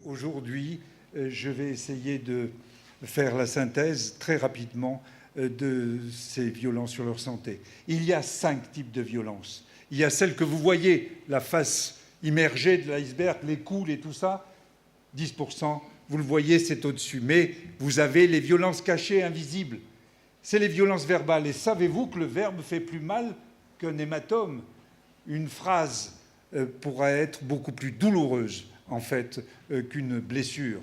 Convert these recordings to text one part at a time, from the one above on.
Aujourd'hui, je vais essayer de faire la synthèse très rapidement de ces violences sur leur santé. Il y a 5 types de violences. Il y a celle que vous voyez, la face immergée de l'iceberg, les coudes et tout ça, 10%, vous le voyez, c'est au-dessus. Mais vous avez les violences cachées, invisibles. C'est les violences verbales. Et savez-vous que le verbe fait plus mal qu'un hématome? Une phrase pourra être beaucoup plus douloureuse, en fait, qu'une blessure.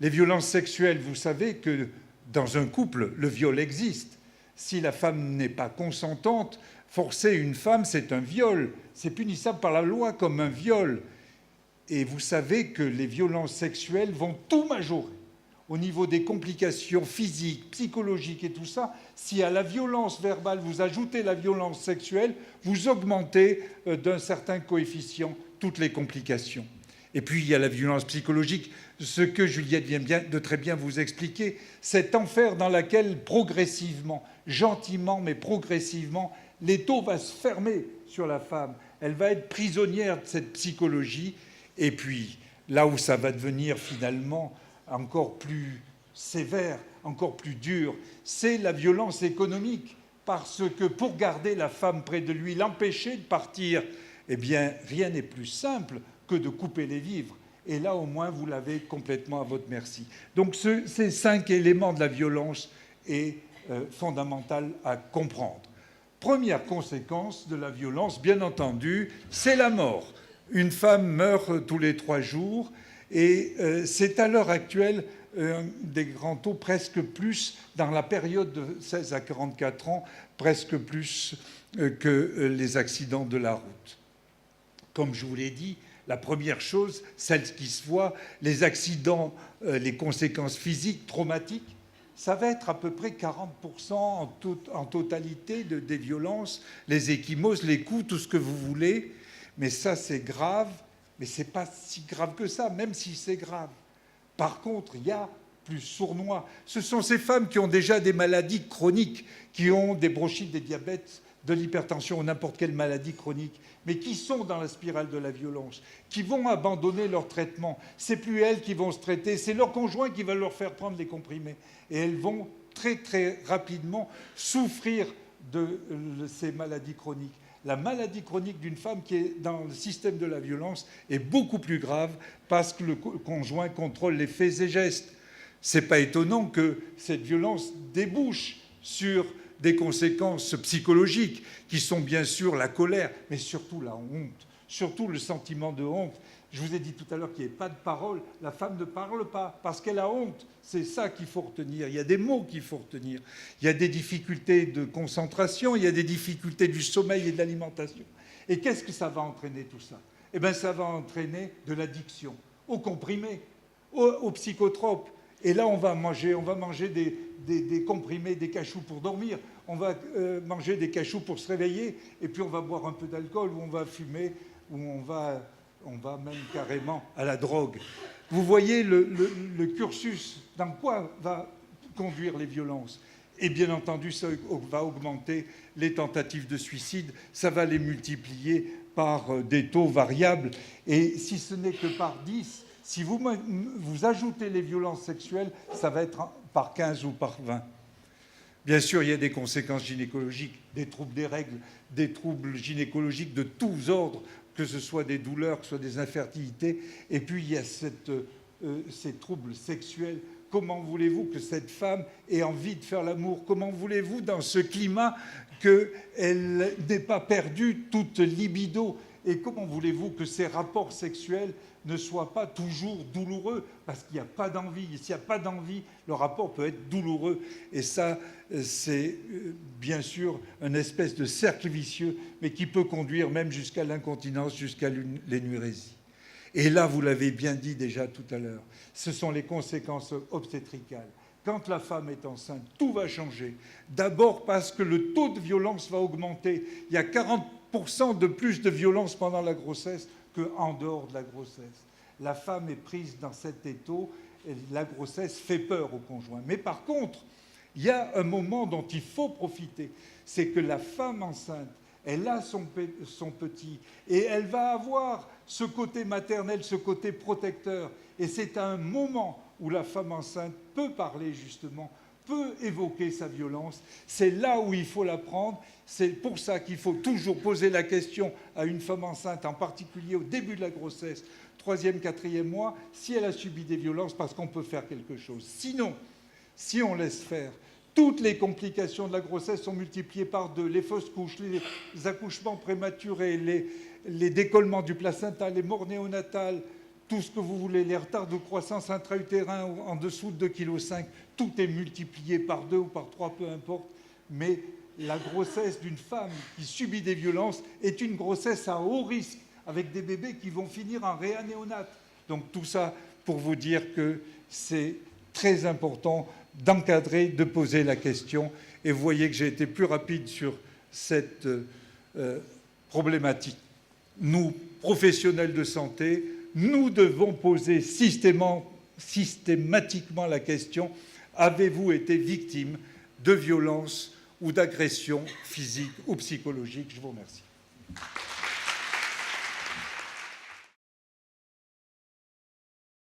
Les violences sexuelles, vous savez que dans un couple, le viol existe. Si la femme n'est pas consentante, forcer une femme, c'est un viol. C'est punissable par la loi comme un viol. Et vous savez que les violences sexuelles vont tout majorer. Au niveau des complications physiques, psychologiques et tout ça, si à la violence verbale vous ajoutez la violence sexuelle, vous augmentez d'un certain coefficient toutes les complications. Et puis il y a la violence psychologique, ce que Juliette vient de très bien vous expliquer, cet enfer dans lequel progressivement, gentiment mais progressivement, l'étau va se fermer sur la femme. Elle va être prisonnière de cette psychologie. Et puis là où ça va devenir finalement encore plus sévère, encore plus dur, c'est la violence économique. Parce que pour garder la femme près de lui, l'empêcher de partir, eh bien, rien n'est plus simple que de couper les vivres. Et là, au moins, vous l'avez complètement à votre merci. Donc, ces 5 éléments de la violence est fondamental à comprendre. Première conséquence de la violence, bien entendu, c'est la mort. Une femme meurt tous les 3 jours. Et c'est à l'heure actuelle des grands taux, presque plus, dans la période de 16 à 44 ans, presque plus que les accidents de la route. Comme je vous l'ai dit, la première chose, celle qui se voit, les accidents, les conséquences physiques, traumatiques, ça va être à peu près 40% en totalité des violences, les ecchymoses, les coups, tout ce que vous voulez. Mais ça, c'est grave. Mais ce n'est pas si grave que ça, même si c'est grave. Par contre, il y a plus sournois. Ce sont ces femmes qui ont déjà des maladies chroniques, qui ont des bronchites, des diabètes, de l'hypertension ou n'importe quelle maladie chronique, mais qui sont dans la spirale de la violence, qui vont abandonner leur traitement. Ce n'est plus elles qui vont se traiter, c'est leur conjoint qui va leur faire prendre les comprimés. Et elles vont très, très rapidement souffrir de ces maladies chroniques. La maladie chronique d'une femme qui est dans le système de la violence est beaucoup plus grave parce que le conjoint contrôle les faits et gestes. Ce n'est pas étonnant que cette violence débouche sur des conséquences psychologiques qui sont bien sûr la colère, mais surtout la honte, surtout le sentiment de honte. Je vous ai dit tout à l'heure qu'il n'y avait pas de parole. La femme ne parle pas parce qu'elle a honte. C'est ça qu'il faut retenir. Il y a des mots qu'il faut retenir. Il y a des difficultés de concentration, il y a des difficultés du sommeil et de l'alimentation. Et qu'est-ce que ça va entraîner tout ça? Eh bien, ça va entraîner de l'addiction aux comprimés, aux psychotropes. Et là, on va manger des comprimés, des cachous pour dormir. On va manger des cachous pour se réveiller. Et puis, on va boire un peu d'alcool, ou on va fumer, ou on va même carrément à la drogue. Vous voyez le cursus, dans quoi va conduire les violences? Et bien entendu, ça va augmenter les tentatives de suicide, ça va les multiplier par des taux variables. Et si ce n'est que par 10, si vous ajoutez les violences sexuelles, ça va être par 15 ou par 20. Bien sûr, il y a des conséquences gynécologiques, des troubles des règles, des troubles gynécologiques de tous ordres, que ce soit des douleurs, que ce soit des infertilités. Et puis, il y a ces troubles sexuels. Comment voulez-vous que cette femme ait envie de faire l'amour? Comment voulez-vous, dans ce climat, qu'elle n'ait pas perdu toute libido? Et comment voulez-vous que ces rapports sexuels ne soient pas toujours douloureux? Parce qu'il n'y a pas d'envie. Et s'il n'y a pas d'envie, le rapport peut être douloureux. Et ça, c'est bien sûr une espèce de cercle vicieux, mais qui peut conduire même jusqu'à l'incontinence, jusqu'à l'énurésie. Et là, vous l'avez bien dit déjà tout à l'heure, ce sont les conséquences obstétricales. Quand la femme est enceinte, tout va changer. D'abord parce que le taux de violence va augmenter. Il y a 40% de plus de violence pendant la grossesse qu'en dehors de la grossesse. La femme est prise dans cet étau et la grossesse fait peur au conjoint. Mais par contre, il y a un moment dont il faut profiter. C'est que la femme enceinte, elle a son petit, et elle va avoir ce côté maternel, ce côté protecteur. Et c'est un moment où la femme enceinte peut parler justement, peut évoquer sa violence. C'est là où il faut la prendre. C'est pour ça qu'il faut toujours poser la question à une femme enceinte, en particulier au début de la grossesse, 3e, 4e mois, si elle a subi des violences, parce qu'on peut faire quelque chose. Sinon, si on laisse faire, toutes les complications de la grossesse sont multipliées par 2. Les fausses couches, les accouchements prématurés, les décollements du placenta, les morts néonatales, tout ce que vous voulez, les retards de croissance intra-utérin en dessous de 2,5 kg, tout est multiplié par 2 ou par 3, peu importe. Mais la grossesse d'une femme qui subit des violences est une grossesse à haut risque, avec des bébés qui vont finir en réanéonate. Donc tout ça pour vous dire que c'est très important d'encadrer, de poser la question. Et vous voyez que j'ai été plus rapide sur cette problématique. Nous, professionnels de santé, nous devons poser systématiquement la question: avez-vous été victime de violences ou d'agressions physiques ou psychologiques? Je vous remercie.